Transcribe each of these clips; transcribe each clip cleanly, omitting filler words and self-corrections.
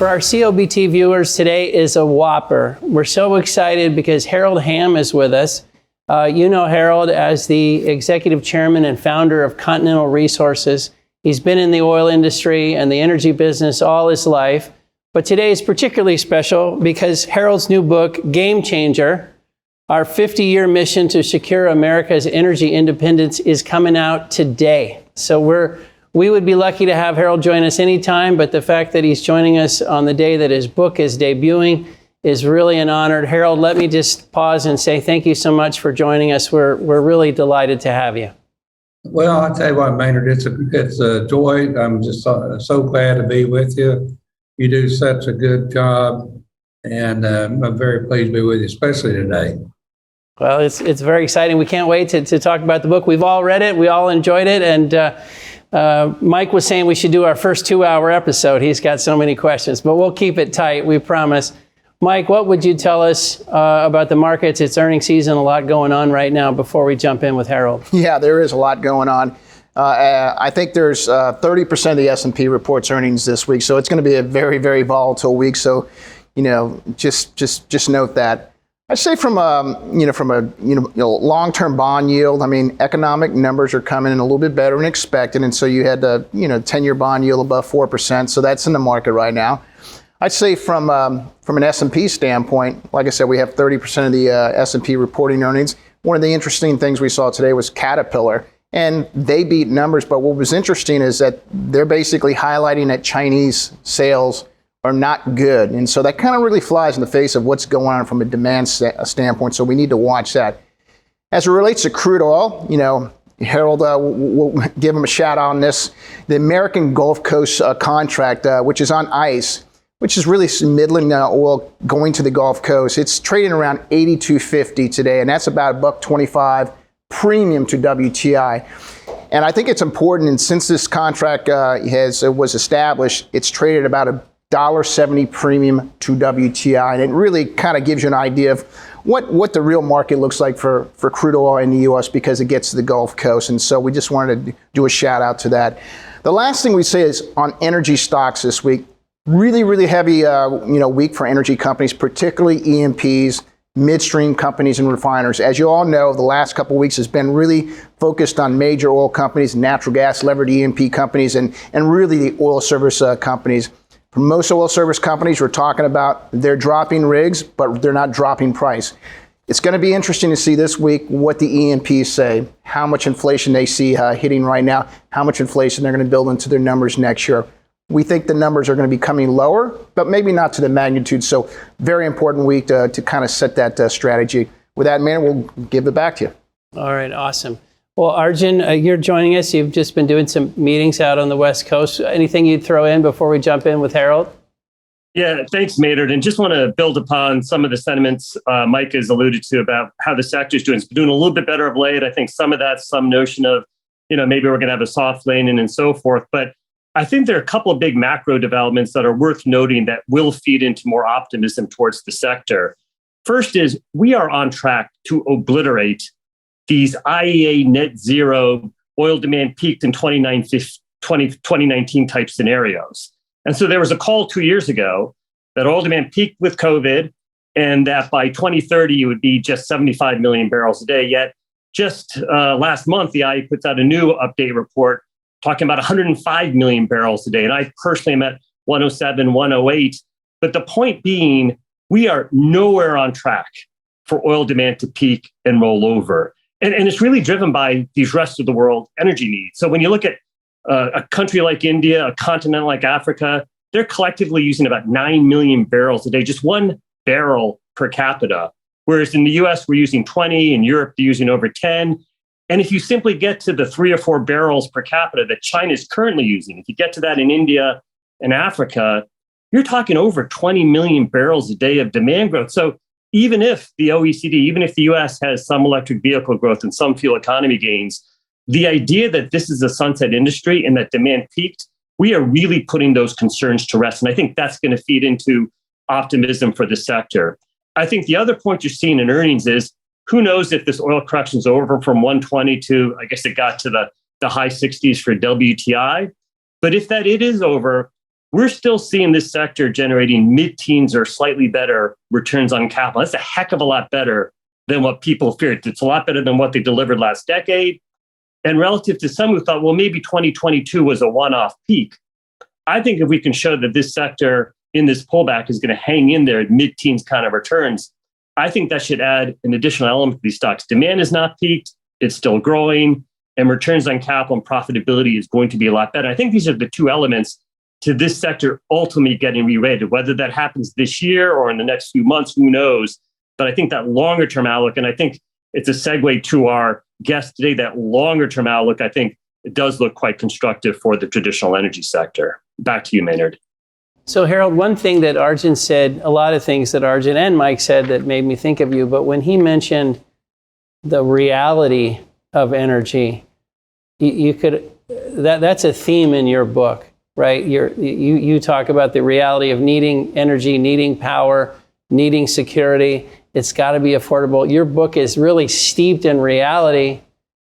For our COBT viewers, today is a whopper. We're so excited because Harold Hamm is with us. You know Harold as the executive chairman and founder of Continental Resources. He's been in the oil industry and the energy business all his life. But today is particularly special because Harold's new book, Game Changer, our 50-year mission to secure America's energy independence, is coming out today. So we would be lucky to have Harold join us anytime, but the fact that he's joining us on the day that his book is debuting is really an honor. Harold, let me just pause and say thank you so much for joining us. We're really delighted to have you. Well, I'll tell you what, Maynard, it's a joy. I'm just so glad to be with you. You do such a good job, and I'm very pleased to be with you, especially today. Well, it's very exciting. We can't wait to talk about the book. We've all read it. We all enjoyed it. And Mike was saying we should do our first 2-hour episode. He's got so many questions, but we'll keep it tight, we promise. Mike, what would you tell us about the markets? It's earnings season, a lot going on right now before we jump in with Harold. Yeah, there is a lot going on. I think there's 30% of the S&P reports earnings this week, so it's going to be a very, very volatile week. So, just note that. I'd say from a long-term bond yield, I mean, economic numbers are coming in a little bit better than expected, and so you had the 10-year bond yield above 4%, so that's in the market right now. I'd say from an S&P standpoint, like I said, we have 30% of the S&P reporting earnings. One of the interesting things we saw today was Caterpillar, and they beat numbers, but what was interesting is that they're basically highlighting that Chinese sales are not good. And so that kind of really flies in the face of what's going on from a demand standpoint. So we need to watch that. As it relates to crude oil, Harold, we'll give him a shout out on this. The American Gulf Coast contract, which is on ice, which is really middling oil going to the Gulf Coast. It's trading around $82.50 today, and that's about $1.25 premium to WTI. And I think it's important, and since this contract was established, it's traded about $1.70 premium to WTI, and it really kind of gives you an idea of what the real market looks like for crude oil in the U.S. because it gets to the Gulf Coast, and so we just wanted to do a shout out to that. The last thing we say is on energy stocks this week, really, really heavy week for energy companies, particularly E&Ps, midstream companies and refiners. As you all know, the last couple of weeks has been really focused on major oil companies, natural gas levered E&P companies, and really the oil service companies. For most oil service companies, we're talking about they're dropping rigs, but they're not dropping price. It's going to be interesting to see this week what the E&Ps say, how much inflation they see hitting right now, how much inflation they're going to build into their numbers next year. We think the numbers are going to be coming lower, but maybe not to the magnitude. So very important week to kind of set that strategy. With that, man, we'll give it back to you. All right, awesome. Well, Arjun, you're joining us. You've just been doing some meetings out on the West Coast. Anything you'd throw in before we jump in with Harold? Yeah, thanks, Maynard. And just want to build upon some of the sentiments Mike has alluded to about how the sector is doing. It's been doing a little bit better of late. I think some of that's some notion of, maybe we're going to have a soft landing and so forth. But I think there are a couple of big macro developments that are worth noting that will feed into more optimism towards the sector. First is we are on track to obliterate these IEA net zero oil demand peaked in 2019 type scenarios. And so there was a call 2 years ago that oil demand peaked with COVID and that by 2030 it would be just 75 million barrels a day. Yet just last month, the IEA puts out a new update report talking about 105 million barrels a day. And I personally am at 107, 108. But the point being, we are nowhere on track for oil demand to peak and roll over. And it's really driven by these rest of the world energy needs. So when you look at a country like India, a continent like Africa, they're collectively using about 9 million barrels a day, just 1 barrel per capita. Whereas in the US, we're using 20, in Europe, they're using over 10. And if you simply get to the 3 or 4 barrels per capita that China is currently using, if you get to that in India and Africa, you're talking over 20 million barrels a day of demand growth. So even if the OECD, even if the US has some electric vehicle growth and some fuel economy gains, the idea that this is a sunset industry and that demand peaked, we are really putting those concerns to rest. And I think that's going to feed into optimism for the sector. I think the other point you're seeing in earnings is, who knows if this oil correction is over from 120 to, I guess it got to the high 60s for WTI. But if that it is over, we're still seeing this sector generating mid-teens or slightly better returns on capital. That's a heck of a lot better than what people feared. It's a lot better than what they delivered last decade. And relative to some who thought, well, maybe 2022 was a one-off peak. I think if we can show that this sector in this pullback is going to hang in there at mid-teens kind of returns, I think that should add an additional element to these stocks. Demand is not peaked, it's still growing, and returns on capital and profitability is going to be a lot better. I think these are the two elements to this sector ultimately getting re-rated. Whether that happens this year or in the next few months, who knows? But I think that longer term outlook, and I think it's a segue to our guest today, that longer term outlook, I think it does look quite constructive for the traditional energy sector. Back to you, Maynard. So Harold, one thing that Arjun said, a lot of things that Arjun and Mike said that made me think of you, but when he mentioned the reality of energy, you could, that's a theme in your book, right? You talk about the reality of needing energy, needing power, needing security. It's got to be affordable. Your book is really steeped in reality,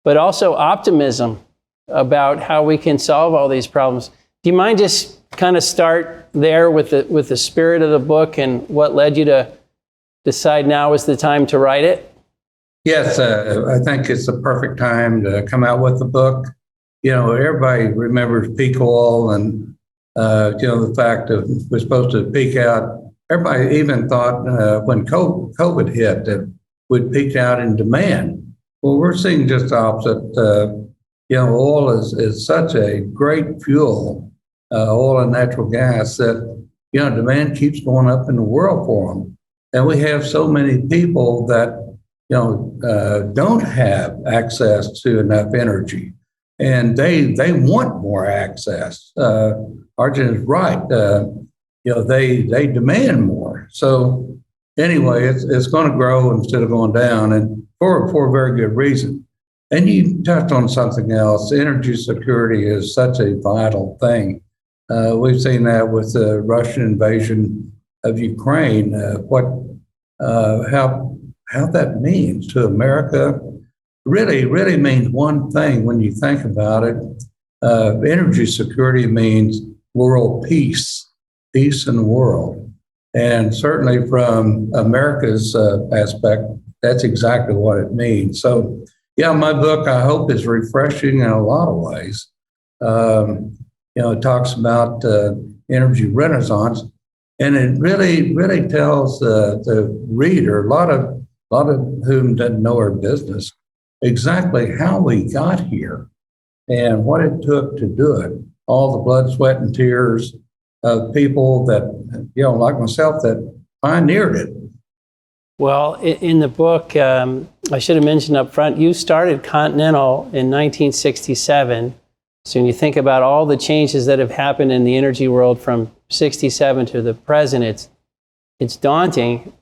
but also optimism about how we can solve all these problems. Do you mind just kind of start there with the spirit of the book and what led you to decide now is the time to write it? Yes, I think it's the perfect time to come out with the book. Everybody remembers peak oil and, the fact that we're supposed to peak out. Everybody even thought when COVID hit that we'd peaked out in demand. Well, we're seeing just the opposite. Oil is such a great fuel, oil and natural gas, that, demand keeps going up in the world for them. And we have so many people that, don't have access to enough energy. And they want more access. Arjun is right. They demand more. So anyway, it's going to grow instead of going down, and for a very good reason. And you touched on something else. Energy security is such a vital thing. We've seen that with the Russian invasion of Ukraine. How that means to America really means one thing when you think about it. Energy security means world peace in the world. And certainly from America's aspect, that's exactly what it means. So, my book, I hope, is refreshing in a lot of ways. It talks about energy renaissance, and it really tells the reader, a lot of whom doesn't know our business, exactly how we got here and what it took to do it. All the blood, sweat, and tears of people that, like myself, that pioneered it. Well, in the book, I should have mentioned up front, you started Continental in 1967. So when you think about all the changes that have happened in the energy world from 67 to the present, it's daunting.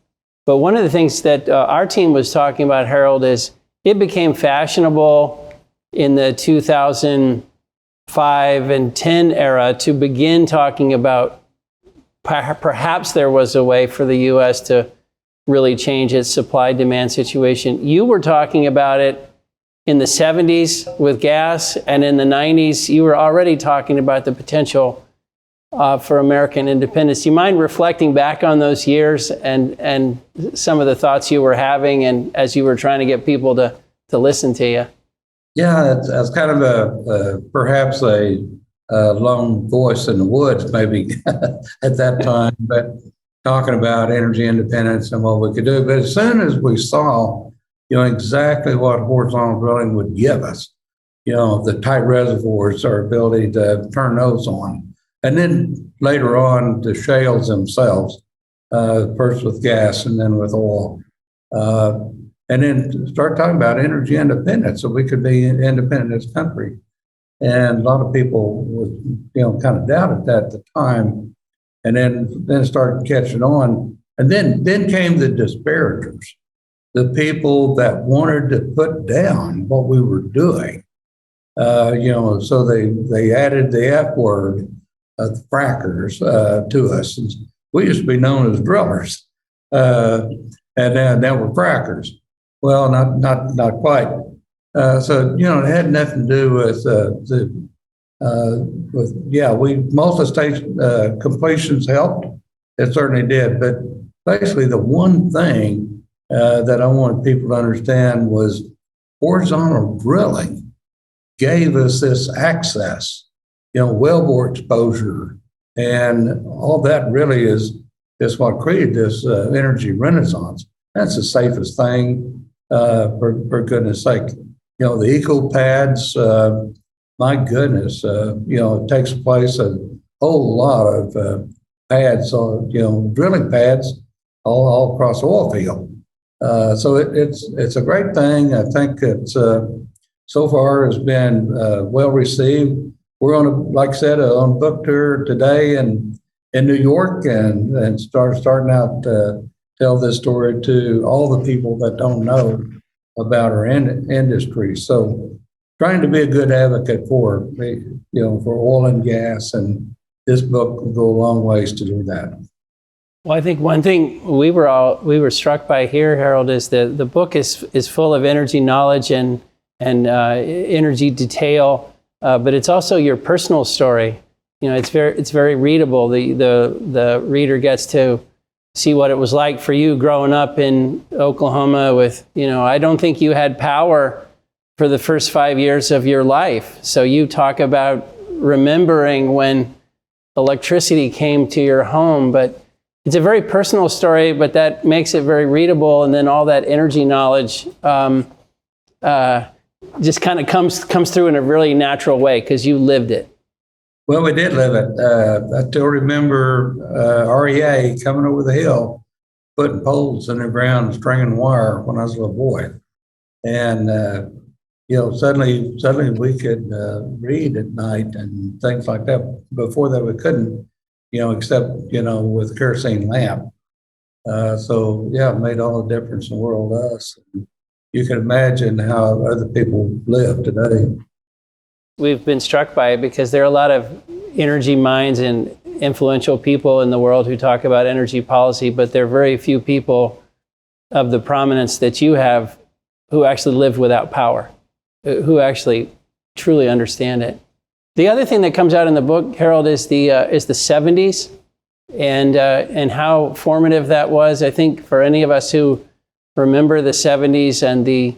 But one of the things that our team was talking about, Harold, is it became fashionable in the 2005 and 10 era to begin talking about perhaps there was a way for the U.S. to really change its supply-demand situation. You were talking about it in the 70s with gas, and in the 90s, you were already talking about the potential for American independence. Do you mind reflecting back on those years and some of the thoughts you were having and as you were trying to get people to listen to you? Yeah, it's kind of perhaps a lone voice in the woods, maybe at that time, but talking about energy independence and what we could do. But as soon as we saw, exactly what horizontal drilling would give us, the tight reservoirs, our ability to turn those on. And then later on, the shales themselves, first with gas and then with oil. And then start talking about energy independence so we could be independent as a country. And a lot of people would, kind of doubted that at the time. And then it started catching on. And then came the disparagers, the people that wanted to put down what we were doing. So they added the F word, the frackers, to us. And we used to be known as drillers, and now we're frackers. Well, not quite. So it had nothing to do with the most of the state's completions helped. It certainly did. But basically, the one thing that I wanted people to understand was horizontal drilling gave us this access, wellbore exposure, and all that really is what created this energy renaissance. That's the safest thing, for goodness sake. The eco pads, my goodness, it takes place a whole lot of pads, drilling pads all across the oil field. So it's a great thing. I think it's so far has been well received. We're like I said, on a book tour today in New York, and starting out to tell this story to all the people that don't know about our industry. So trying to be a good advocate for oil and gas, and this book will go a long ways to do that. Well, I think one thing we were struck by here, Harold, is that the book is full of energy knowledge and energy detail, but it's also your personal story. It's very readable. The reader gets to see what it was like for you growing up in Oklahoma with, I don't think you had power for the first 5 years of your life. So you talk about remembering when electricity came to your home, but it's a very personal story, but that makes it very readable. And then all that energy knowledge just kind of comes through in a really natural way because you lived it. Well, we did live it. I still remember REA coming over the hill, putting poles in the ground and stringing wire when I was a little boy. And, suddenly we could read at night and things like that. Before that, we couldn't, except, with a kerosene lamp. It made all the difference in the world to us. You can imagine how other people live today. We've been struck by it because there are a lot of energy minds and influential people in the world who talk about energy policy, but there are very few people of the prominence that you have who actually live without power, who actually truly understand it. The other thing that comes out in the book, Harold, is the 70s and how formative that was. I think for any of us who remember the 70s and the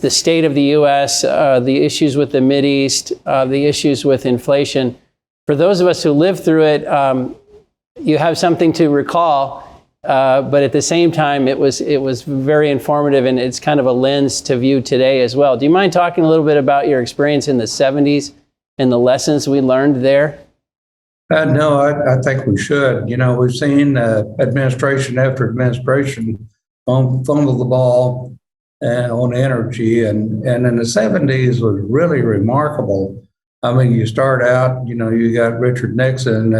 state of the U.S., the issues with the Mideast, the issues with inflation. For those of us who lived through it, you have something to recall, but at the same time, it was very informative, and it's kind of a lens to view today as well. Do you mind talking a little bit about your experience in the 70s and the lessons we learned there? No, I think we should. We've seen administration after administration fumble the ball on energy, and in the 70s was really remarkable. I mean, you start out, you got Richard Nixon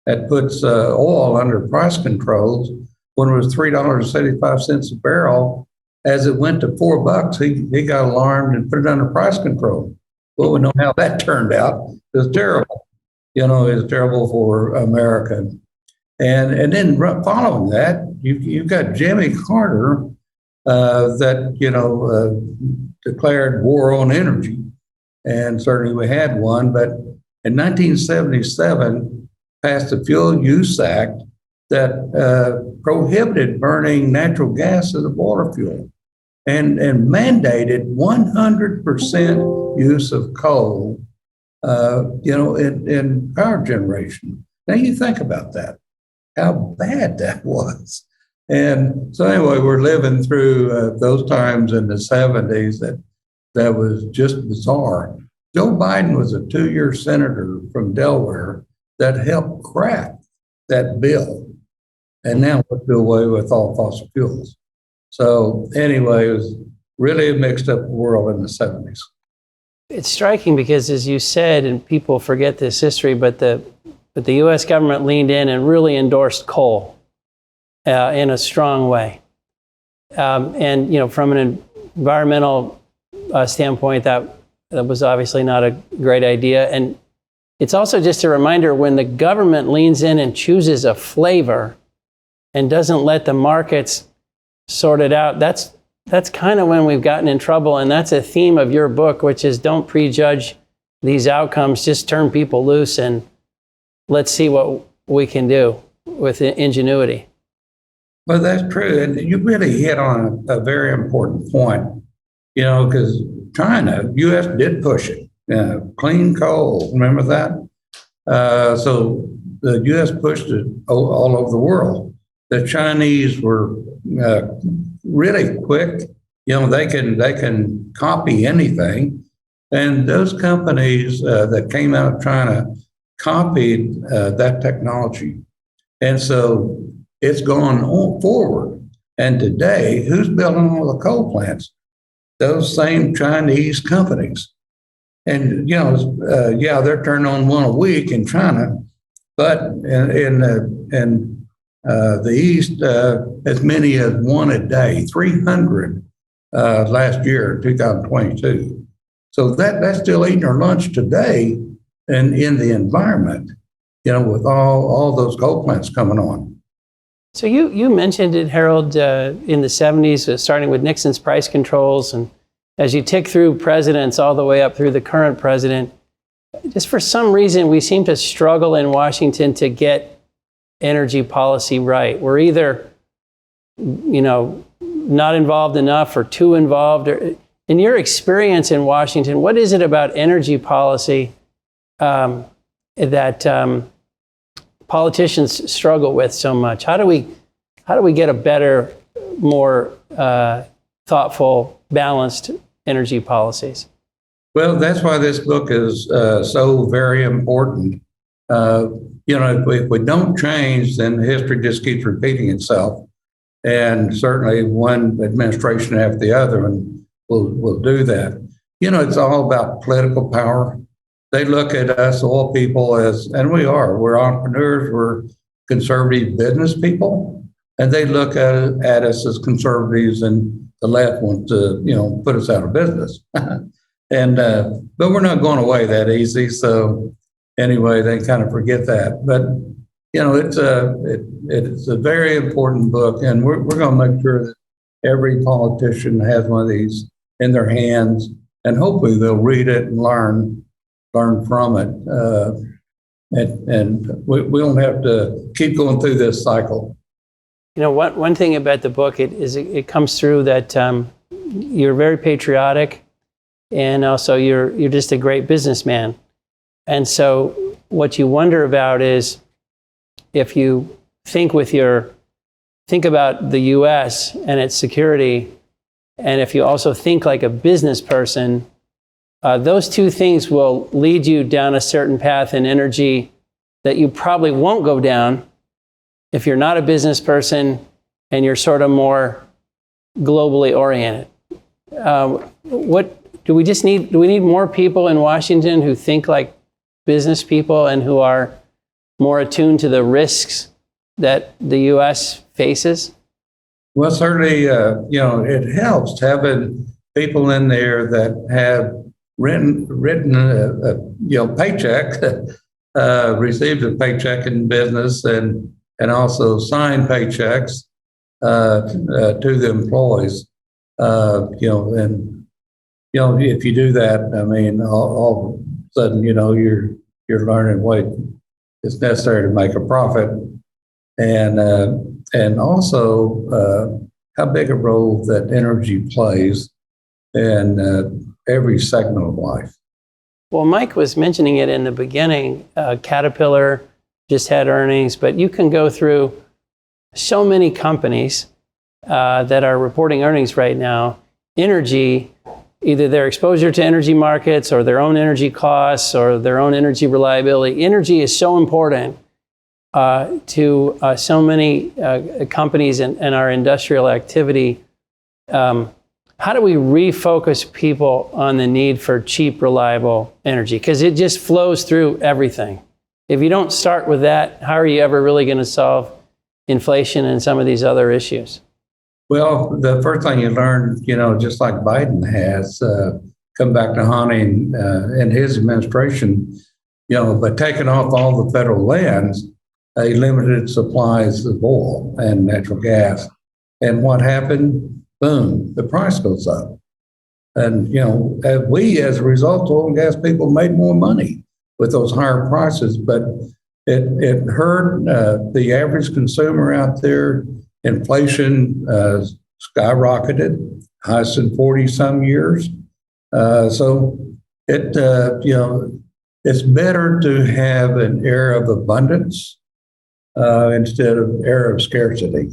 that puts oil under price controls when it was $3.75 a barrel. As it went to $4, he got alarmed and put it under price control. Well, we know how that turned out. It was terrible. It was terrible for America. And then following that, you've got Jimmy Carter, that declared war on energy, and certainly we had one. But in 1977, passed the Fuel Use Act that prohibited burning natural gas as a boiler fuel, and mandated 100% use of coal, in power generation. Now you think about that, how bad that was. And so anyway, we're living through those times in the 70s that was just bizarre. Joe Biden was a 2-year senator from Delaware that helped craft that bill. And now we're do away with all fossil fuels. So anyway, it was really a mixed up world in the 70s. It's striking because, as you said, and people forget this history, but the U.S. government leaned in and really endorsed coal in a strong way. And from an environmental standpoint, that was obviously not a great idea. And it's also just a reminder, when the government leans in and chooses a flavor and doesn't let the markets sort it out, that's kind of when we've gotten in trouble. And that's a theme of your book, which is don't prejudge these outcomes, just turn people loose and let's see what we can do with ingenuity. Well, that's true. And you really hit on a very important point, because China, U.S. did push it. Clean coal, remember that? So the U.S. pushed it all over the world. The Chinese were really quick. They can copy anything. And those companies that came out of China copied that technology. And so it's gone on forward. And today, who's building all the coal plants? Those same Chinese companies. And, they're turning on one a week in China, but in the East, as many as one a day, 300 last year, 2022. So that's still eating our lunch today and in the environment, with all those coal plants coming on. So you mentioned it, Harold, in the 70s, starting with Nixon's price controls. And as you tick through presidents all the way up through the current president, just for some reason, we seem to struggle in Washington to get energy policy right. We're either, not involved enough or too involved. In your experience in Washington, what is it about energy policy that politicians struggle with so much? How do we get a better, more thoughtful, balanced energy policies? Well, that's why this book is so very important. If we don't change, then history just keeps repeating itself. And certainly one administration after the other will do that. It's all about political power. They look at us oil people and we're entrepreneurs, we're conservative business people, and they look at us as conservatives, and the left wants to, put us out of business. But we're not going away that easy. So anyway, they kind of forget that. But it's a very important book, and we're going to make sure that every politician has one of these in their hands, and hopefully they'll read it and learn from it, and we don't have to keep going through this cycle. One thing about the book, it comes through that you're very patriotic, and also you're just a great businessman. And so what you wonder about is, if you think about the U.S. and its security, and if you also think like a business person, those two things will lead you down a certain path in energy that you probably won't go down if you're not a business person and you're sort of more globally oriented. Do we need more people in Washington who think like business people and who are more attuned to the risks that the U.S. faces? Well, certainly, it helps having people in there that have written a paycheck, received a paycheck in business, and also signed paychecks to the employees. If you do that, I mean, all of a sudden, you're learning what is necessary to make a profit, and also how big a role that energy plays in every segment of life. Well, Mike was mentioning it in the beginning. Caterpillar just had earnings, but you can go through so many companies that are reporting earnings right now. Energy, either their exposure to energy markets or their own energy costs or their own energy reliability. Energy is so important to so many companies and our industrial activity. How do we refocus people on the need for cheap, reliable energy? Because it just flows through everything. If you don't start with that, how are you ever really going to solve inflation and some of these other issues? Well, the first thing you learn, just like Biden has come back to haunting in his administration, but taking off all the federal lands, he limited supplies of oil and natural gas. And what happened? Boom, the price goes up. And, we, as a result, oil and gas people made more money with those higher prices, but it hurt the average consumer out there. Inflation skyrocketed, highest in 40 some years. So it's better to have an era of abundance instead of era of scarcity.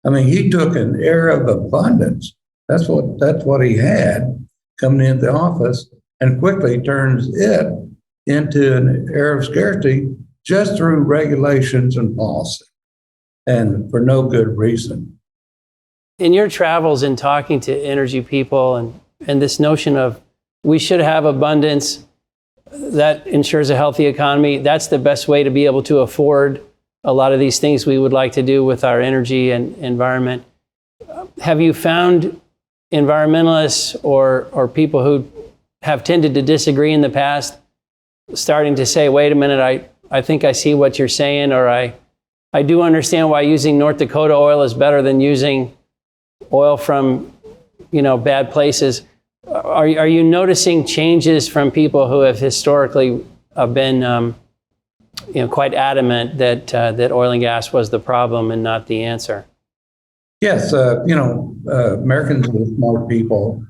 I mean, he took an era of abundance. That's what he had coming into the office, and quickly turns it into an era of scarcity just through regulations and policy, and for no good reason. In your travels and talking to energy people and this notion of we should have abundance that ensures a healthy economy, that's the best way to be able to afford a lot of these things we would like to do with our energy and environment. Have you found environmentalists or people who have tended to disagree in the past starting to say, wait a minute, I think I see what you're saying, or I do understand why using North Dakota oil is better than using oil from, bad places. Are you noticing changes from people who have historically been, quite adamant that oil and gas was the problem and not the answer? Yes, Americans are smart people.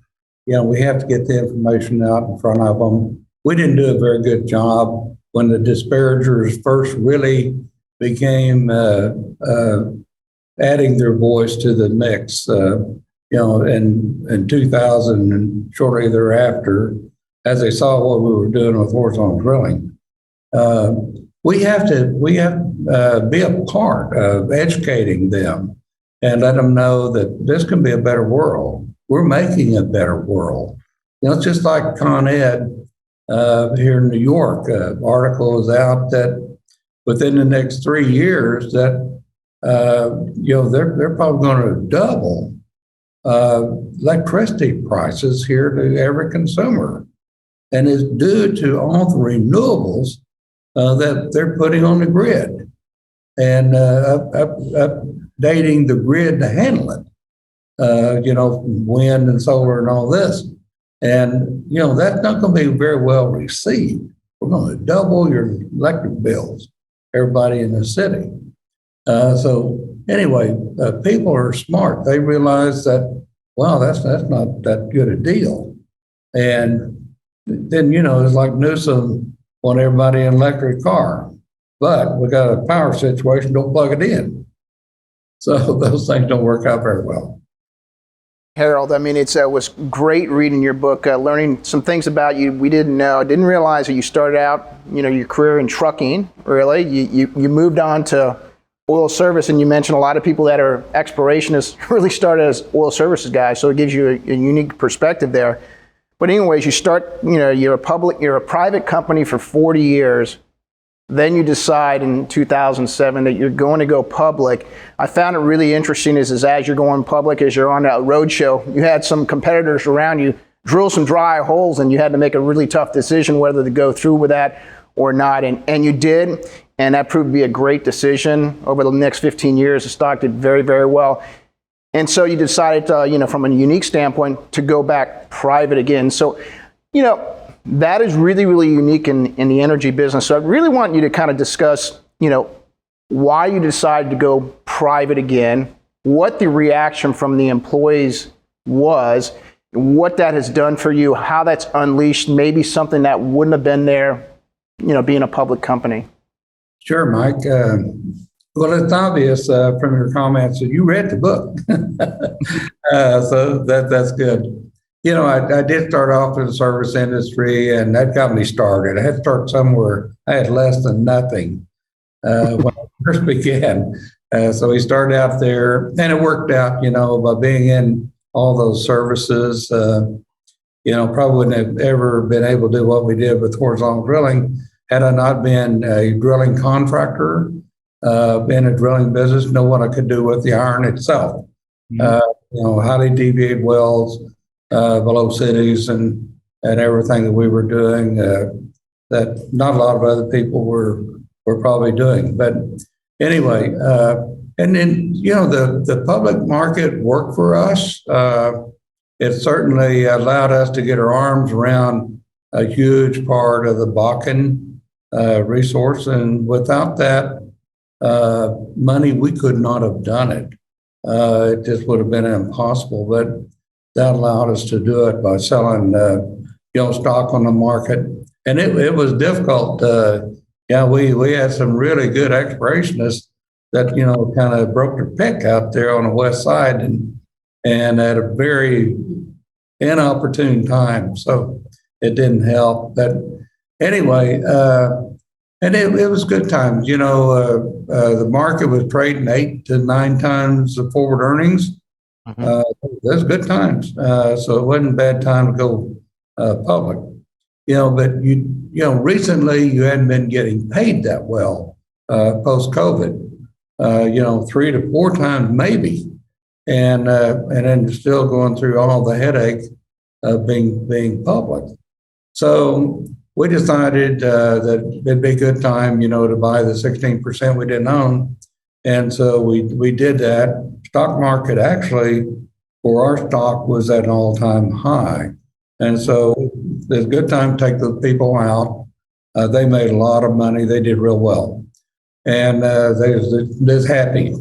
We have to get the information out in front of them. We didn't do a very good job when the disparagers first really became adding their voice to the mix. In 2000 and shortly thereafter, as they saw what we were doing with horizontal drilling, we have to be a part of educating them and let them know that this can be a better world. We're making a better world. It's just like Con Ed here in New York. Article is out that within the next 3 years that they're probably going to double electricity prices here to every consumer, and it's due to all the renewables that they're putting on the grid and updating the grid to handle it. Wind and solar and all this, and that's not going to be very well received. We're going to double your electric bills, everybody in the city. So anyway, people are smart. They realize that, wow, that's not that good a deal. And then, it's like Newsom want everybody in an electric car, but we got a power situation, don't plug it in. So those things don't work out very well. Harold, I mean, it was great reading your book, learning some things about you we didn't know. I didn't realize that you started out, your career in trucking, really. You moved on to oil service, and you mentioned a lot of people that are explorationists really started as oil services guys, so it gives you a unique perspective there. But anyways, you start, you're a private company for 40 years. Then you decide in 2007 that you're going to go public. I found it really interesting is as you're going public, as you're on that roadshow, you had some competitors around you drill some dry holes, and you had to make a really tough decision whether to go through with that or not. And you did, and that proved to be a great decision. Over the next 15 years, the stock did very, very well. And so you decided to, from a unique standpoint, to go back private again. So, that is really, really unique in the energy business. So I really want you to kind of discuss, why you decided to go private again, what the reaction from the employees was, what that has done for you, how that's unleashed maybe something that wouldn't have been there, being a public company. Sure, Mike. Well, it's obvious from your comments that you read the book. So that's good. I did start off in the service industry, and that got me started. I had to start somewhere. I had less than nothing when I first began. So we started out there, and it worked out, by being in all those services. Probably wouldn't have ever been able to do what we did with horizontal drilling had I not been a drilling contractor, in a drilling business, know what I could do with the iron itself. Highly deviated wells, below cities and everything that we were doing that not a lot of other people were probably doing. But anyway, and then, the public market worked for us. it certainly allowed us to get our arms around a huge part of the Bakken resource. And without that money, we could not have done it. It just would have been impossible. But that allowed us to do it by selling, stock on the market. And it was difficult. We had some really good explorationists that, kind of broke their pick out there on the west side and at a very inopportune time. So it didn't help. But anyway, and it was good times. The market was trading 8 to 9 times the forward earnings. It was good times. So it wasn't a bad time to go public. But recently you hadn't been getting paid that well post-COVID. 3 to 4 times maybe, and then still going through all the headache of being public. So we decided that it'd be a good time, to buy the 16% we didn't own, and so we did that. Stock market actually for our stock was at an all-time high, and so it's a good time to take those people out. They made a lot of money. They did real well. And they was happy.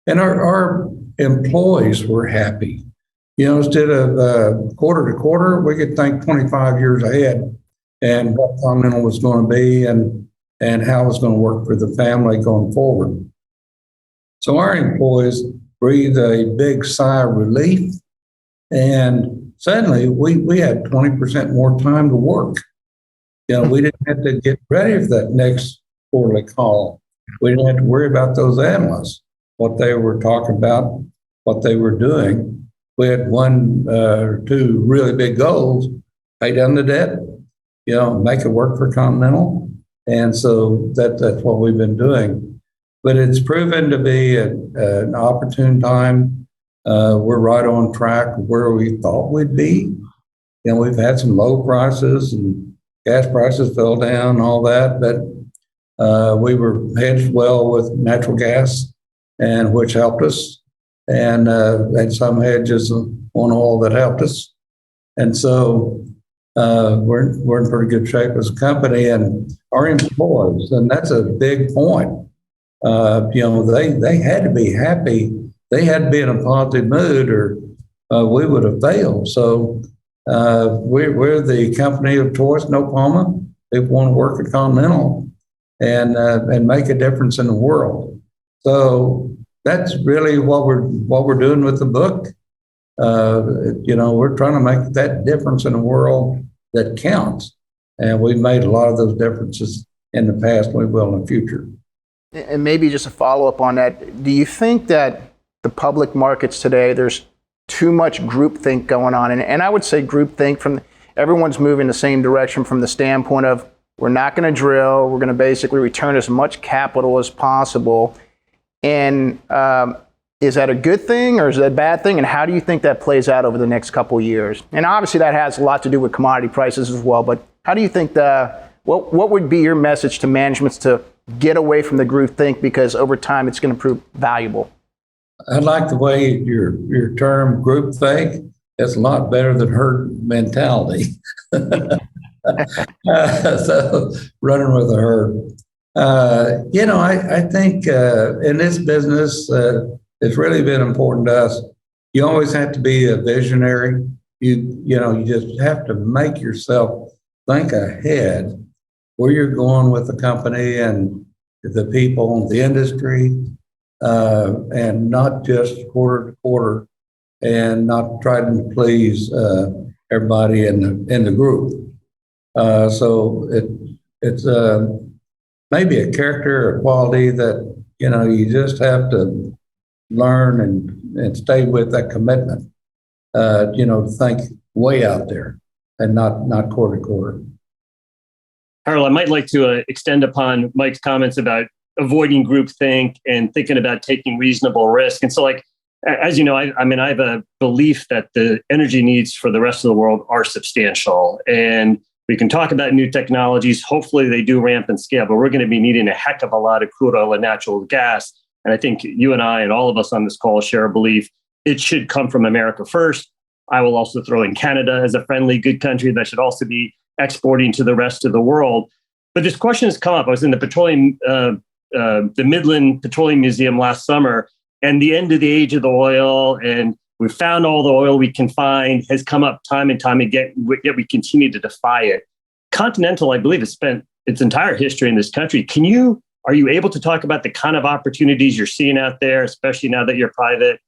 And our employees were happy. Instead of quarter to quarter, we could think 25 years ahead and what Continental was going to be and how it was going to work for the family going forward. So our employees breathed a big sigh of relief. And suddenly we had 20% more time to work. We didn't have to get ready for that next quarterly call. We didn't have to worry about those analysts, what they were talking about, what they were doing. We had 1 or 2 really big goals: pay down the debt, make it work for Continental. And so that's what we've been doing. But it's proven to be an opportune time. We're right on track where we thought we'd be. We've had some low prices and gas prices fell down and all that, but we were hedged well with natural gas, and which helped us, and some hedges on oil that helped us. And so we're in pretty good shape as a company, and our employees, and that's a big point. They had to be happy. They had to be in a positive mood, or we would have failed. So we're the company of choice in Oklahoma. People want to work at Continental and make a difference in the world. So that's really what we're doing with the book. We're trying to make that difference in the world that counts, and we've made a lot of those differences in the past, and we will in the future. And maybe just a follow-up on that, do you think that the public markets today, there's too much groupthink going on? And I would say groupthink from everyone's moving the same direction from the standpoint of we're not going to drill, we're going to basically return as much capital as possible. And is that a good thing or is that a bad thing? And how do you think that plays out over the next couple of years? And obviously that has a lot to do with commodity prices as well, but how do you think what would be your message to managements to get away from the groupthink, because over time it's going to prove valuable? I like the way your term groupthink. It's a lot better than herd mentality. So running with the herd. I think in this business, it's really been important to us. You always have to be a visionary. You just have to make yourself think ahead where you're going with the company and the people, the industry, and not just quarter to quarter, and not try to please everybody in the group. So it's maybe a character or quality that you just have to learn and stay with that commitment. To think way out there and not quarter to quarter. Harold, I might like to extend upon Mike's comments about avoiding groupthink and thinking about taking reasonable risk. And so, as you know, I have a belief that the energy needs for the rest of the world are substantial. And we can talk about new technologies. Hopefully they do ramp and scale, but we're going to be needing a heck of a lot of crude oil and natural gas. And I think you and I and all of us on this call share a belief it should come from America first. I will also throw in Canada as a friendly, good country that should also be exporting to the rest of the world. But this question has come up. I was in the Midland Petroleum Museum last summer, and the end of the age of the oil, and we found all the oil we can find, has come up time and time again, yet we continue to defy it. Continental, I believe, has spent its entire history in this country. Are you able to talk about the kind of opportunities you're seeing out there, especially now that you're private?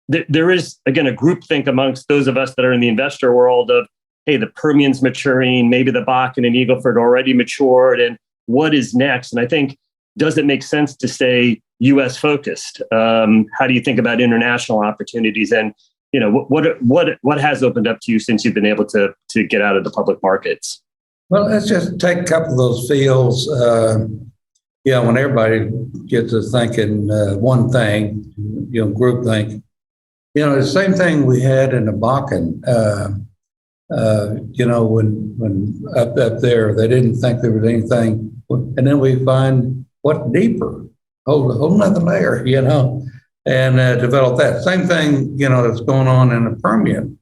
There is, again, a groupthink amongst those of us that are in the investor world of, hey, the Permian's maturing, maybe the Bakken and Eagle Ford already matured, and what is next? And I think, does it make sense to stay U.S. focused? How do you think about international opportunities? And what has opened up to you since you've been able to get out of the public markets? Well, let's just take a couple of those fields. When everybody gets to thinking one thing, group think, the same thing we had in the Bakken. When up there, they didn't think there was anything, and then we find what deeper, whole nother layer, and develop that. Same thing, that's going on in the Permian.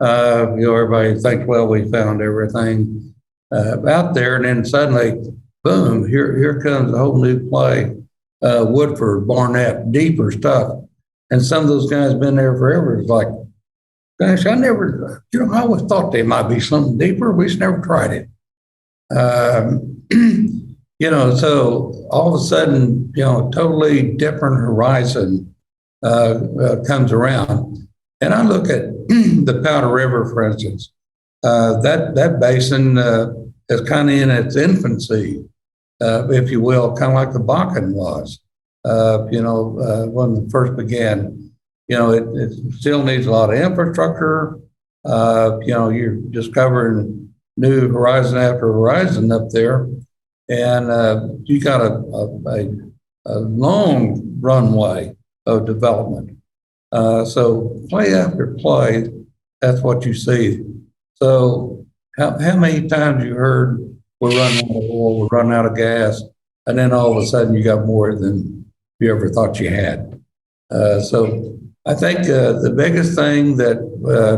Everybody thinks, well, we found everything out there, and then suddenly, boom, here comes a whole new play, Woodford, Barnett, deeper stuff. And some of those guys been there forever. It's like, gosh, I always thought there might be something deeper. We just never tried it. So all of a sudden, a totally different horizon comes around. And I look at the Powder River, for instance. That basin is kind of in its infancy, if you will, kind of like the Bakken was, when it first began. It still needs a lot of infrastructure. You're discovering new horizon after horizon up there. And you got a long runway of development. So play after play, that's what you see. So how many times you heard we're running out of oil, we're running out of gas, and then all of a sudden you got more than you ever thought you had. So I think the biggest thing that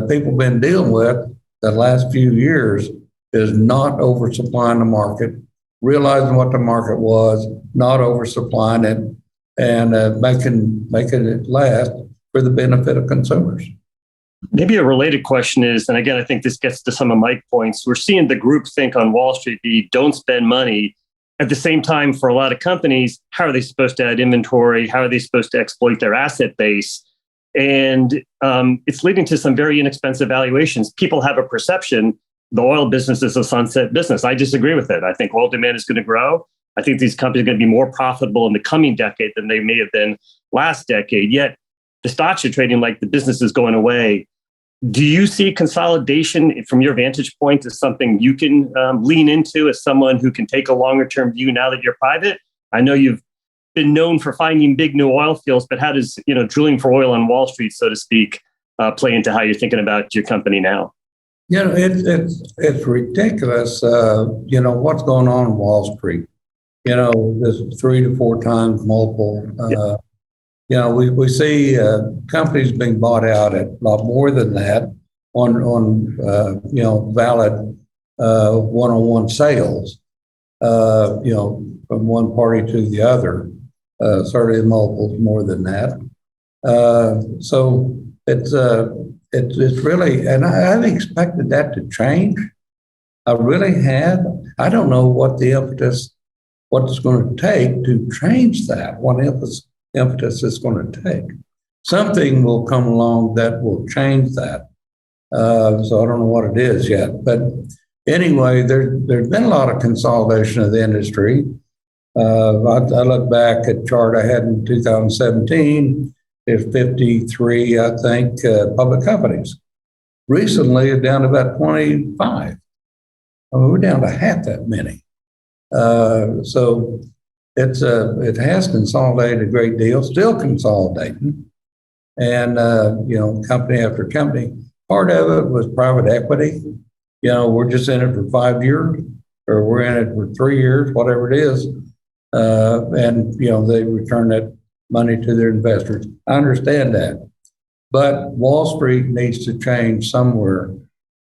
people have been dealing with the last few years is not oversupplying the market, realizing what the market was, not oversupplying it, and making it last for the benefit of consumers. Maybe a related question is, and again, I think this gets to some of Mike's points, we're seeing the group think on Wall Street be don't spend money. At the same time, for a lot of companies, how are they supposed to add inventory? How are they supposed to exploit their asset base? And it's leading to some very inexpensive valuations. People have a perception the oil business is a sunset business. I disagree with it. I think oil demand is going to grow. I think these companies are going to be more profitable in the coming decade than they may have been last decade. Yet the stocks are trading like the business is going away. Do you see consolidation from your vantage point as something you can lean into as someone who can take a longer term view now that you're private? I know you've been known for finding big new oil fields, but how does drilling for oil on Wall Street, so to speak, play into how you're thinking about your company now? It's ridiculous. What's going on in Wall Street. This 3 to 4 times multiple. We see companies being bought out at a lot more than that on valid one-on-one sales. From one party to the other. Certainly multiples more than that. So it's really, and I've expected that to change. I really have. I don't know what it's going to take to change that. What impetus it's going to take. Something will come along that will change that. So I don't know what it is yet. But anyway, there's been a lot of consolidation of the industry. I look back at a chart I had in 2017. There's 53, I think, public companies. Recently, it's down to about 25. We're down to half that many. So it has consolidated a great deal, still consolidating. And, company after company. Part of it was private equity. We're just in it for 5 years, or we're in it for 3 years, whatever it is. And they return that money to their investors. I understand that. But Wall Street needs to change somewhere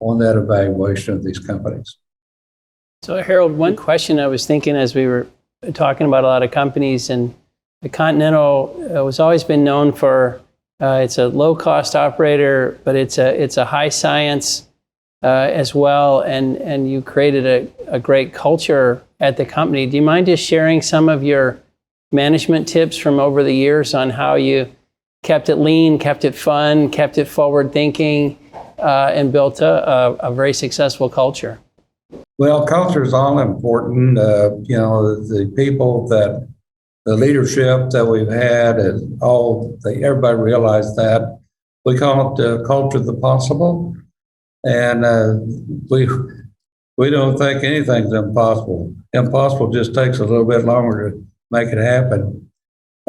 on that evaluation of these companies. So, Harold, one question I was thinking as we were talking about a lot of companies, and the Continental was always been known for it's a low-cost operator, but it's a high science as well, and you created a great culture at the company. Do you mind just sharing some of your management tips from over the years on how you kept it lean, kept it fun, kept it forward-thinking, and built a very successful culture? Well, culture is all important. The people the leadership that we've had, and everybody realized that. We call it the culture of the possible. And we don't think anything's impossible. Impossible just takes a little bit longer to make it happen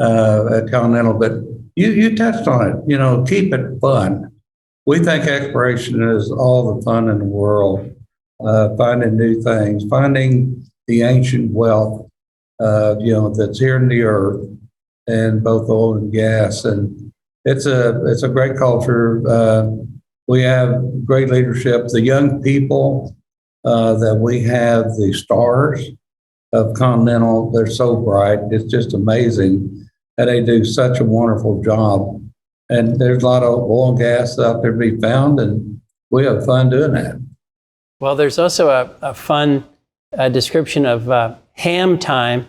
at Continental. But you touched on it, keep it fun. We think exploration is all the fun in the world, finding new things, finding the ancient wealth, that's here in the earth, and both oil and gas. And it's a great culture. We have great leadership. The young people that we have, the stars of Continental, they're so bright. It's just amazing. And they do such a wonderful job. And there's a lot of oil and gas out there to be found, and we have fun doing that. Well, there's also a fun description of ham time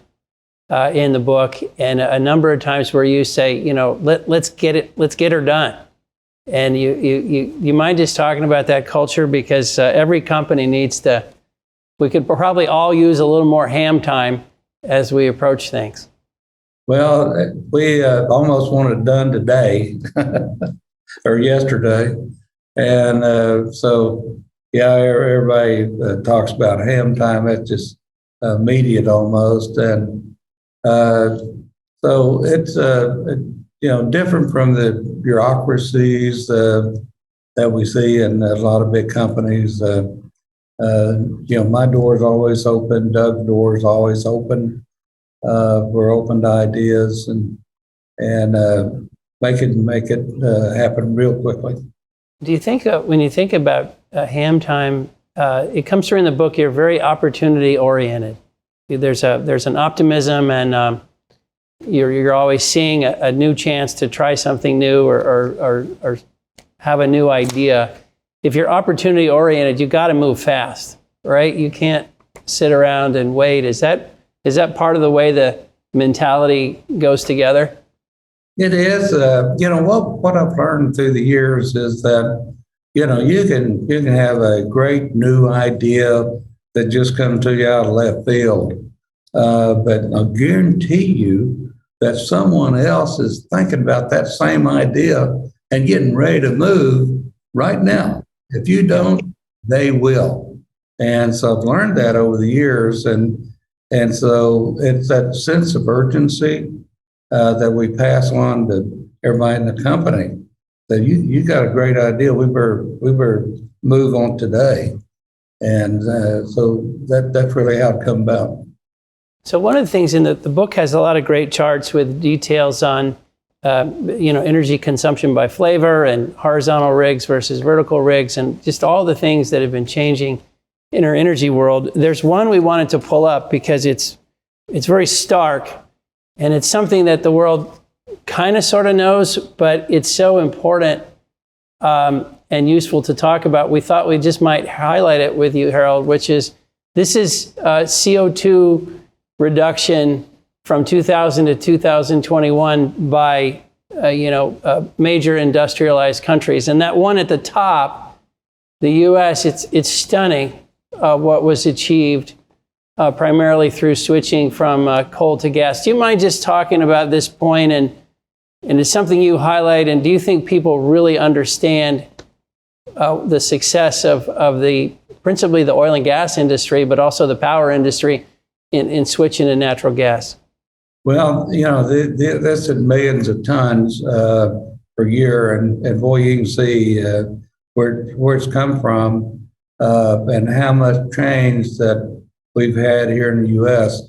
in the book, and a number of times where you say, let's get her done. And you mind just talking about that culture, because every company needs to. We could probably all use a little more ham time as we approach things. Well, we almost want it done today or yesterday. And so, yeah, everybody talks about ham time. It's just immediate almost. And so it's, different from the bureaucracies that we see in a lot of big companies. My door's always open. Doug's door's always open. We're open to ideas and make it happen real quickly. Do you think when you think about ham time, it comes through in the book, you're very opportunity oriented. There's an optimism, and you're always seeing a new chance to try something new or have a new idea. If you're opportunity oriented, you've got to move fast, right? You can't sit around and wait. Is that part of the way the mentality goes together? It is. What I've learned through the years is that you can have a great new idea that just comes to you out of left field, but I guarantee you that someone else is thinking about that same idea and getting ready to move right now. If you don't, they will. And so I've learned that over the years, and so it's that sense of urgency that we pass on to everybody in the company. That you got a great idea. We better move on today, and so that's really how it come about. So one of the things in the book has a lot of great charts with details on energy consumption by flavor and horizontal rigs versus vertical rigs, and just all the things that have been changing in our energy world. There's one we wanted to pull up because it's very stark, and it's something that the world kind of sort of knows, but it's so important and useful to talk about. We thought we just might highlight it with you, Harold, which is this is CO2 reduction from 2000 to 2021 by major industrialized countries. And that one at the top, the U.S., it's stunning what was achieved primarily through switching from coal to gas. Do you mind just talking about this point, and it's something you highlight, and do you think people really understand the success of principally the oil and gas industry, but also the power industry in switching to natural gas? Well, that's in millions of tons per year, and boy, you can see where it's come from and how much change that we've had here in the U.S.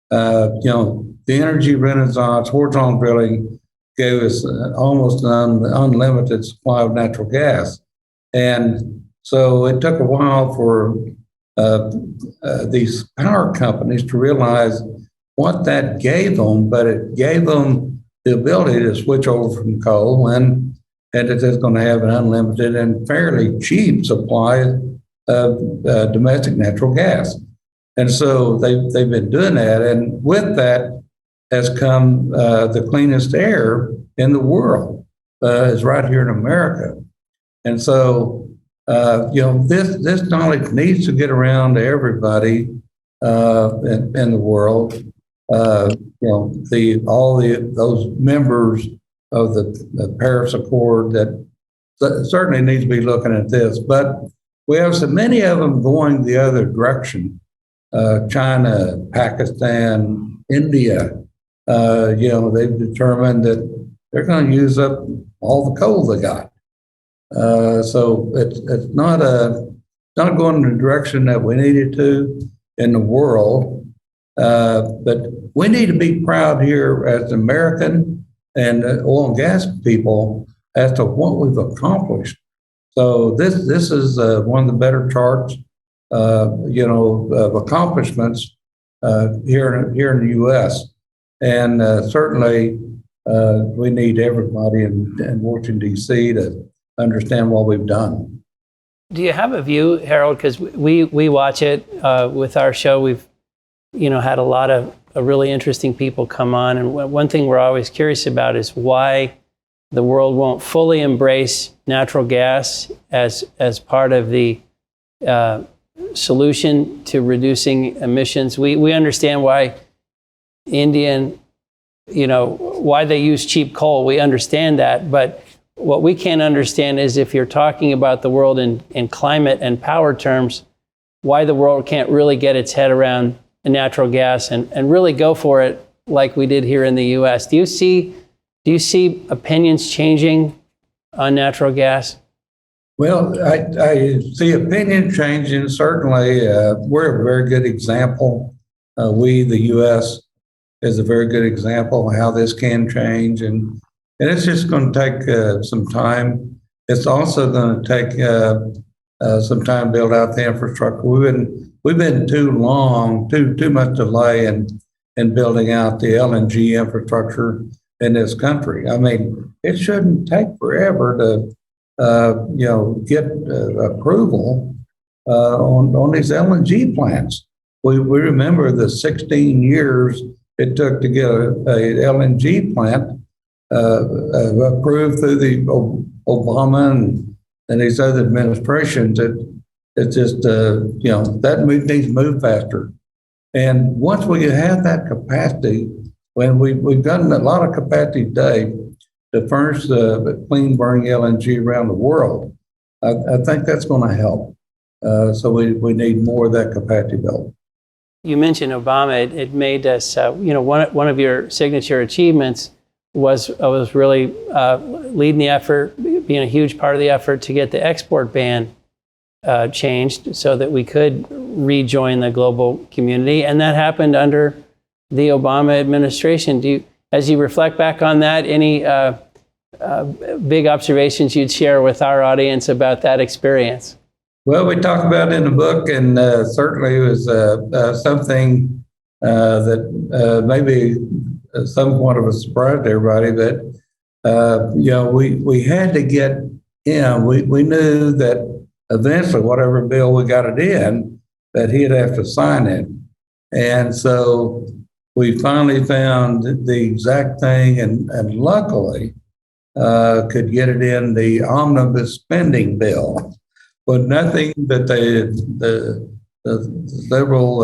The energy renaissance, horizontal drilling, gave us almost an unlimited supply of natural gas. And so it took a while for these power companies to realize what that gave them, but it gave them the ability to switch over from coal and it is going to have an unlimited and fairly cheap supply of domestic natural gas. And so they've been doing that. And with that has come the cleanest air in the world is right here in America. And so, this knowledge needs to get around to everybody in the world. Those members of the Paris Accord that certainly need to be looking at this. But we have so many of them going the other direction. China, Pakistan, India, they've determined that they're going to use up all the coal they got. So it's not going in the direction that we needed to in the world. But we need to be proud here as American and oil and gas people as to what we've accomplished. So this is one of the better charts, of accomplishments here in the U.S. And certainly we need everybody in Washington, D.C. to understand what we've done. Do you have a view, Harold? Because we watch it with our show. We've had a lot of really interesting people come on, and one thing we're always curious about is why the world won't fully embrace natural gas as part of the solution to reducing emissions. We understand why why they use cheap coal. We understand that, but what we can't understand is if you're talking about the world in climate and power terms, why the world can't really get its head around natural gas and really go for it like we did here in the U.S. Do you see opinions changing on natural gas? Well, I see opinion changing. Certainly, we're a very good example. The U.S., is a very good example of how this can change, and it's just going to take some time. It's also going to take some time to build out the infrastructure. We've been too much delay in building out the LNG infrastructure in this country. I mean, it shouldn't take forever to get approval on these LNG plants. We remember the 16 years it took to get a LNG plant approved through the Obama and these other administrations. It's just, that needs to move faster. And once we have that capacity, when we've gotten a lot of capacity today to furnish the clean burning LNG around the world, I think that's going to help. So we need more of that capacity built. You mentioned Obama. It made us, one of your signature achievements was really leading the effort, being a huge part of the effort to get the export ban changed so that we could rejoin the global community. And that happened under the Obama administration. As you reflect back on that, any big observations you'd share with our audience about that experience? Well, we talk about it in the book, and certainly it was something that maybe somewhat of a surprise to everybody. But we had to get in. We knew that eventually, whatever bill we got it in, that he'd have to sign it. And so we finally found the exact thing, and luckily could get it in the omnibus spending bill. But nothing that the liberal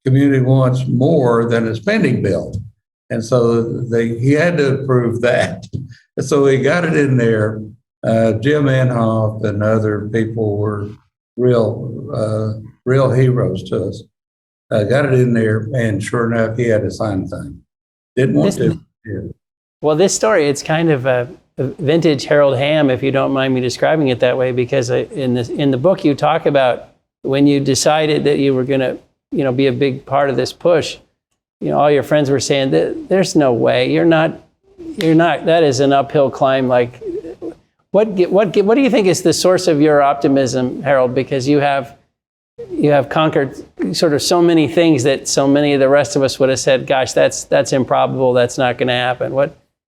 community wants more than a spending bill. And so he had to approve that. And so he got it in there. Jim Inhofe and other people were real heroes to us. Got it in there, and sure enough, he had to sign the thing. Didn't want to. Yeah. Well, this story, it's kind of a vintage Harold Hamm, if you don't mind me describing it that way, because in the book you talk about when you decided that you were going to be a big part of this push, all your friends were saying that there's no way you're not. That is an uphill climb. Like, what do you think is the source of your optimism, Harold? Because you have conquered sort of so many things that so many of the rest of us would have said, "Gosh, that's improbable. That's not going to happen."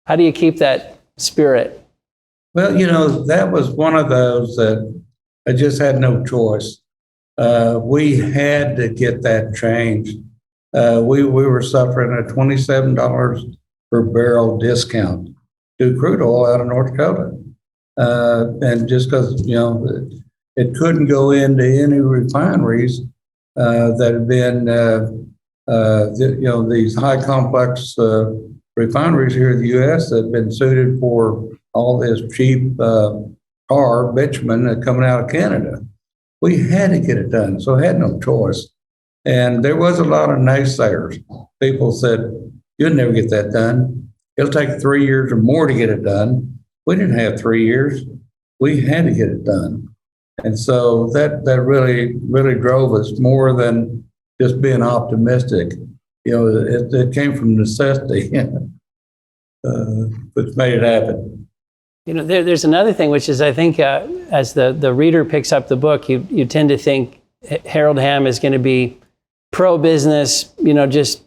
How do you keep that spirit? Well, that was one of those that I just had no choice. We had to get that changed. We were suffering a $27 per barrel discount to crude oil out of North Dakota. And just because, it couldn't go into any refineries that had been, these high complex refineries here in the U.S. that have been suited for all this cheap tar, bitumen coming out of Canada. We had to get it done, so I had no choice. And there was a lot of naysayers. People said, "You'll never get that done. It'll take 3 years or more to get it done." We didn't have 3 years. We had to get it done. And so that really, really drove us more than just being optimistic. It came from necessity, which made it happen. There's another thing, which is, I think, as the reader picks up the book, you tend to think Harold Hamm is going to be pro-business, just,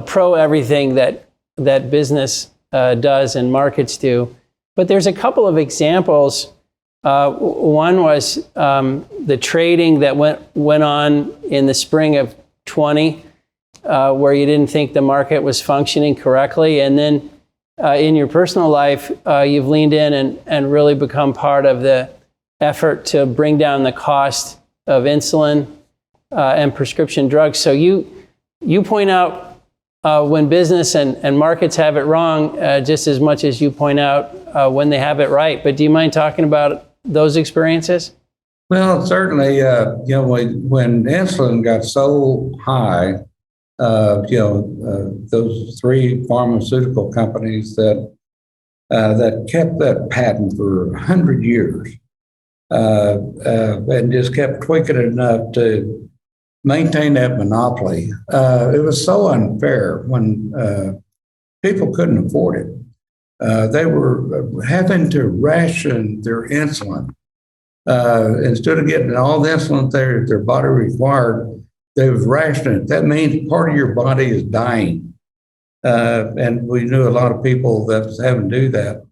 pro everything that business does and markets do. But there's a couple of examples. One was the trading that went on in the spring of 20, where you didn't think the market was functioning correctly. And then in your personal life, you've leaned in and really become part of the effort to bring down the cost of insulin and prescription drugs. So you point out when business and markets have it wrong, just as much as you point out when they have it right. But do you mind talking about those experiences? Well, certainly, when insulin got so high, those three pharmaceutical companies that kept that patent for 100 years and just kept tweaking it enough to maintain that monopoly. It was so unfair when people couldn't afford it. They were having to ration their insulin. Instead of getting all the insulin their body required, they was rationing it. That means part of your body is dying. And we knew a lot of people that was having to do that.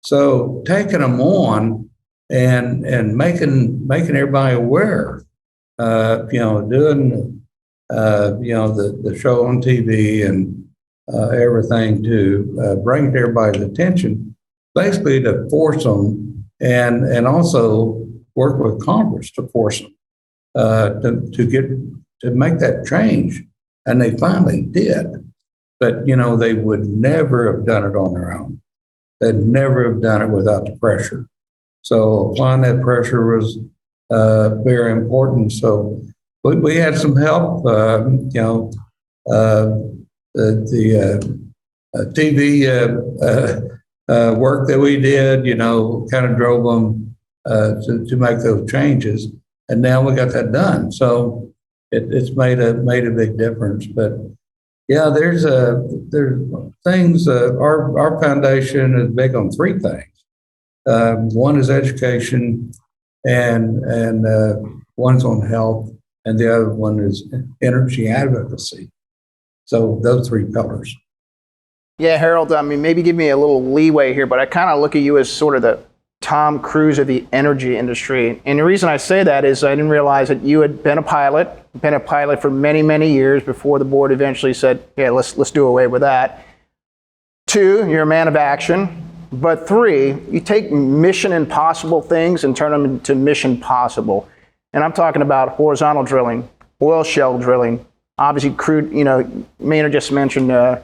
So taking them on and making everybody aware, doing the show on TV and everything to bring to everybody's attention, basically to force them and also work with Congress to force them to make that change. And they finally did. But, they would never have done it on their own. They'd never have done it without the pressure. So applying that pressure was very important. So we had some help, the TV work that we did, kind of drove them to make those changes. And now we got that done. So it's made a big difference. But yeah, there's things. Our foundation is big on three things. One is education, and one's on health, and the other one is energy advocacy. So those three pillars. Yeah, Harold, maybe give me a little leeway here, but I kind of look at you as sort of the Tom Cruise of the energy industry. And the reason I say that is I didn't realize that you had been a pilot for many, many years before the board eventually said, yeah, let's do away with that. 2, you're a man of action. But 3, you take mission impossible things and turn them into mission possible. And I'm talking about horizontal drilling, oil shale drilling, obviously crude, Maynard just mentioned the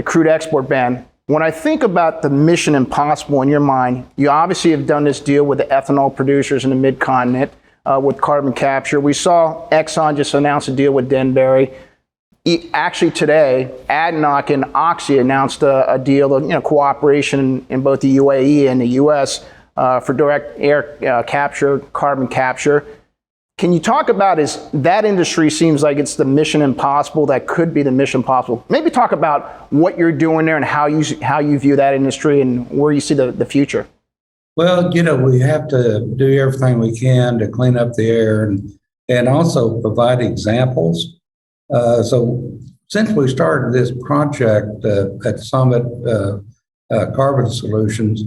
crude export ban. When I think about the mission impossible in your mind, you obviously have done this deal with the ethanol producers in the mid-continent with carbon capture. We saw Exxon just announce a deal with Denbury. Actually today, ADNOC and Oxy announced a deal of cooperation in both the UAE and the US for direct air capture, carbon capture. Can you talk about, is that industry seems like it's the mission impossible, that could be the mission possible. Maybe talk about what you're doing there and how you view that industry and where you see the future. Well, we have to do everything we can to clean up the air and also provide examples. So since we started this project at Summit Carbon Solutions,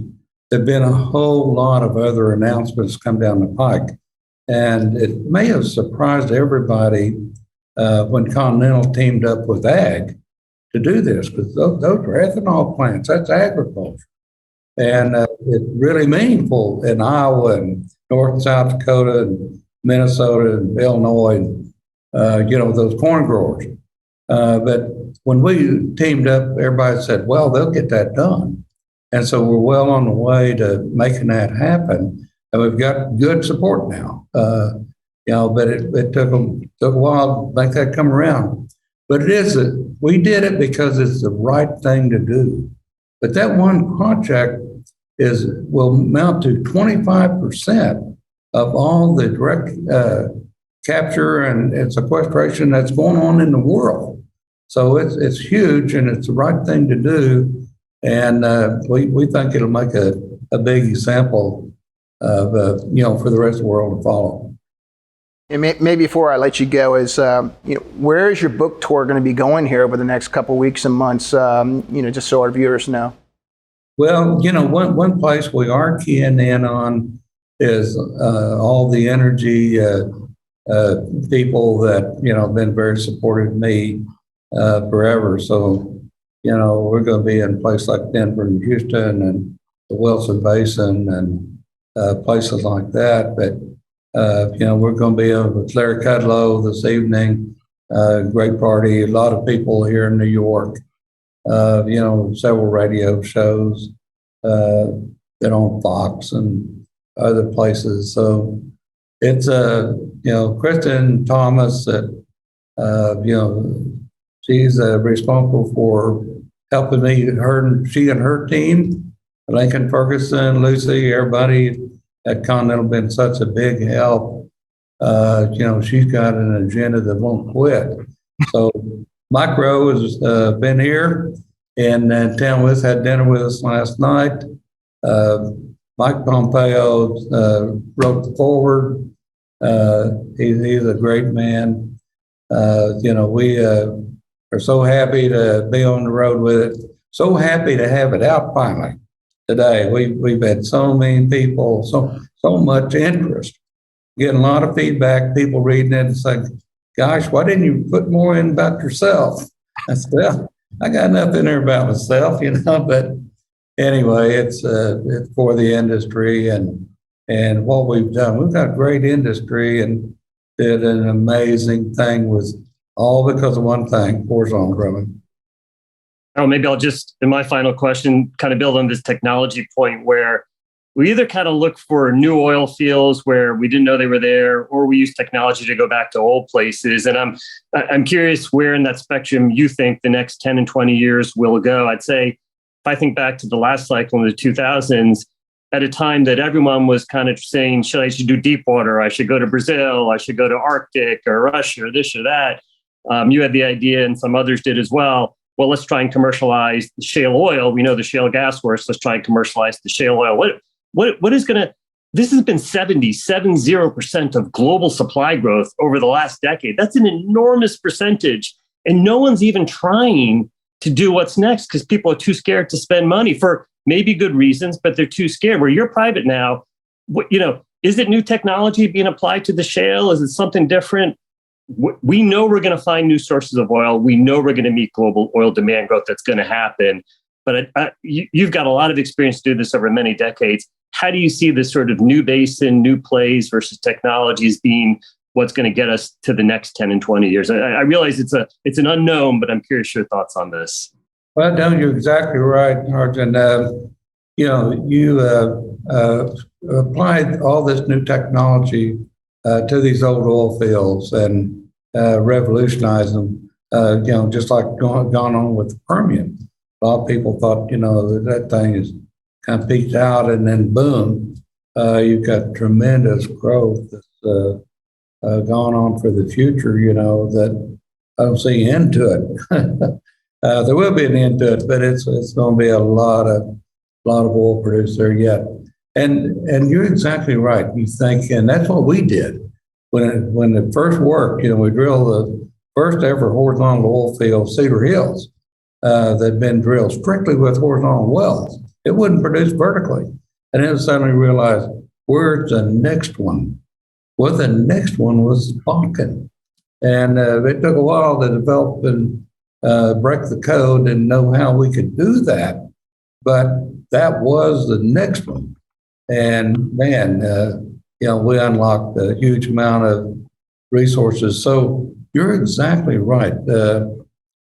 there have been a whole lot of other announcements come down the pike. And it may have surprised everybody when Continental teamed up with Ag to do this, because those are ethanol plants. That's agriculture. And it's really meaningful in Iowa and North and South Dakota and Minnesota and Illinois, and, those corn growers. But when we teamed up, everybody said, well, they'll get that done. And so we're well on the way to making that happen. And we've got good support now, but it took a while to make that come around. But we did it because it's the right thing to do. But that one project will amount to 25% of all the direct capture and sequestration that's going on in the world. So it's huge, and it's the right thing to do. And we think it'll make a big example of, for the rest of the world to follow. And maybe before I let you go, where is your book tour going to be going here over the next couple of weeks and months? Just so our viewers know. Well, one place we are keying in on is all the energy people that have been very supportive of me forever. So we're going to be in places like Denver and Houston and the Wilson Basin and places like that. But, we're going to be with Larry Kudlow this evening, great party, a lot of people here in New York, several radio shows that on Fox and other places. So it's, Kristen Thomas, she's responsible for helping me, she and her team, Lincoln Ferguson, Lucy, everybody at Continental been such a big help. She's got an agenda that won't quit. So Mike Rowe has been here and town with us, had dinner with us last night. Mike Pompeo wrote the forward. He's a great man. We are so happy to be on the road with it. So happy to have it out finally today. We've had so many people, so much interest, getting a lot of feedback, people reading it and saying, gosh, why didn't you put more in about yourself? I said, well, I got enough in there about myself, but anyway, it's for the industry and what we've done. We've got great industry and did an amazing thing with all because of one thing, horizontal drumming. Oh, maybe I'll just, in my final question, kind of build on this technology point where we either kind of look for new oil fields where we didn't know they were there, or we use technology to go back to old places. And I'm curious where in that spectrum you think the next 10 and 20 years will go. I'd say, if I think back to the last cycle in the 2000s, at a time that everyone was kind of saying, I should do deep water, I should go to Brazil, I should go to Arctic or Russia or this or that. You had the idea, and some others did as well. Well, let's try and commercialize the shale oil. We know the shale gas works. Let's try and commercialize the shale oil. What is going to, this has been 70% of global supply growth over the last decade. That's an enormous percentage. And no one's even trying to do what's next because people are too scared to spend money for maybe good reasons, but they're too scared. Where you're private now, is it new technology being applied to the shale? Is it something different? We know we're going to find new sources of oil. We know we're going to meet global oil demand growth. That's going to happen. But you've got a lot of experience to do this over many decades. How do you see this sort of new basin, new plays versus technologies being what's going to get us to the next 10 and 20 years? I realize it's an unknown, but I'm curious your thoughts on this. Well, no, you're exactly right, Arjun. You applied all this new technology to these old oil fields and revolutionized them, just like gone on with the Permian. A lot of people thought, that thing is kind of peaked out, and then boom, you've got tremendous growth that's gone on for the future, that I don't see an end to it. There will be an end to it, but it's going to be a lot of oil produced there yet. And you're exactly right. You think, and that's what we did when it first worked. We drilled the first ever horizontal oil field, Cedar Hills, that'd been drilled strictly with horizontal wells. It wouldn't produce vertically, and then suddenly realized, where's the next one? Well, the next one was Bakken, and it took a while to develop and break the code and know how we could do that, but that was the next one. And man, we unlocked a huge amount of resources. So you're exactly right.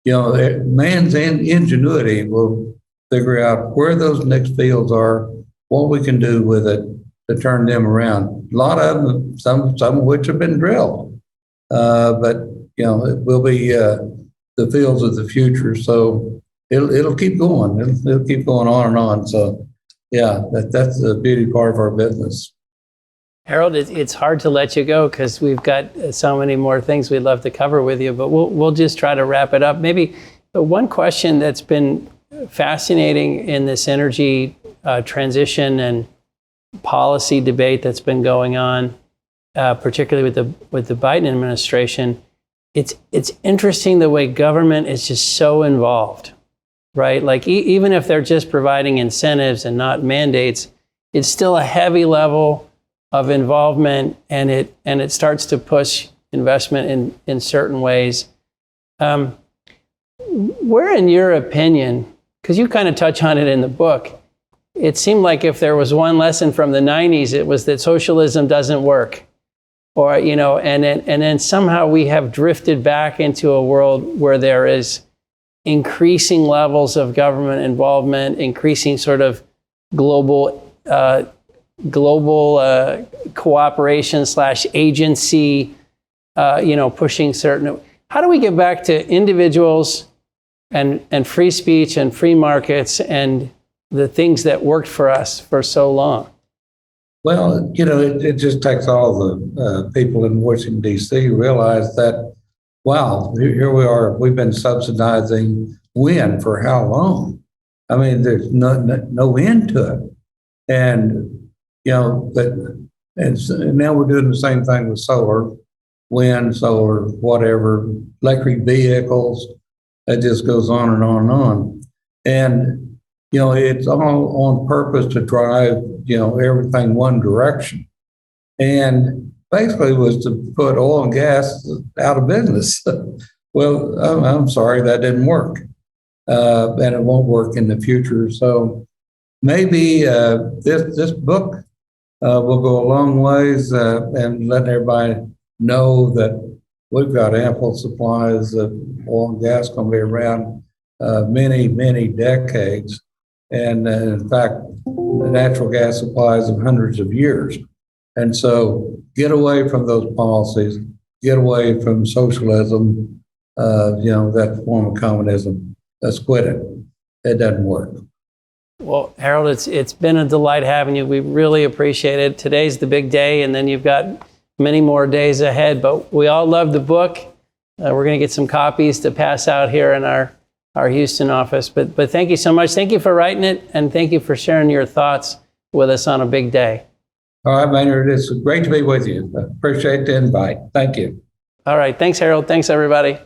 Man's ingenuity will figure out where those next fields are, what we can do with it to turn them around. A lot of them, some of which have been drilled, but it will be the fields of the future. So it'll keep going. It'll keep going on and on. So yeah, that's the beauty part of our business. Harold, it's hard to let you go because we've got so many more things we'd love to cover with you, but we'll just try to wrap it up. Maybe the one question that's been fascinating in this energy transition and policy debate that's been going on, particularly with the Biden administration, it's interesting the way government is just so involved, right? Like even if they're just providing incentives and not mandates, it's still a heavy level of involvement, and it starts to push investment in certain ways. Where, in your opinion, because you kind of touch on it in the book, it seemed like if there was one lesson from the 90s, it was that socialism doesn't work. Or, and then somehow we have drifted back into a world where there is increasing levels of government involvement, increasing sort of global cooperation / agency, pushing certain. How do we get back to individuals and free speech and free markets and the things that worked for us for so long? Well, it just takes all the people in Washington, D.C. realize that, wow, here we are. We've been subsidizing wind for how long? I mean, there's no end to it. And and now we're doing the same thing with solar, wind, solar, whatever, electric vehicles. It just goes on and on and on. And, it's all on purpose to drive, everything one direction. And basically was to put oil and gas out of business. Well, I'm sorry, that didn't work. And it won't work in the future. So maybe this book will go a long ways and let everybody know that we've got ample supplies of oil and gas going to be around many, many decades. And in fact, the natural gas supplies of hundreds of years. And so get away from those policies, get away from socialism, that form of communism. Let's quit it. It doesn't work. Well, Harold, it's been a delight having you. We really appreciate it. Today's the big day, and then you've got many more days ahead. But we all love the book. We're going to get some copies to pass out here in our Houston office. But thank you so much. Thank you for writing it, and thank you for sharing your thoughts with us on a big day. All right, Maynard, it's great to be with you. I appreciate the invite. Thank you. All right. Thanks, Harold. Thanks, everybody.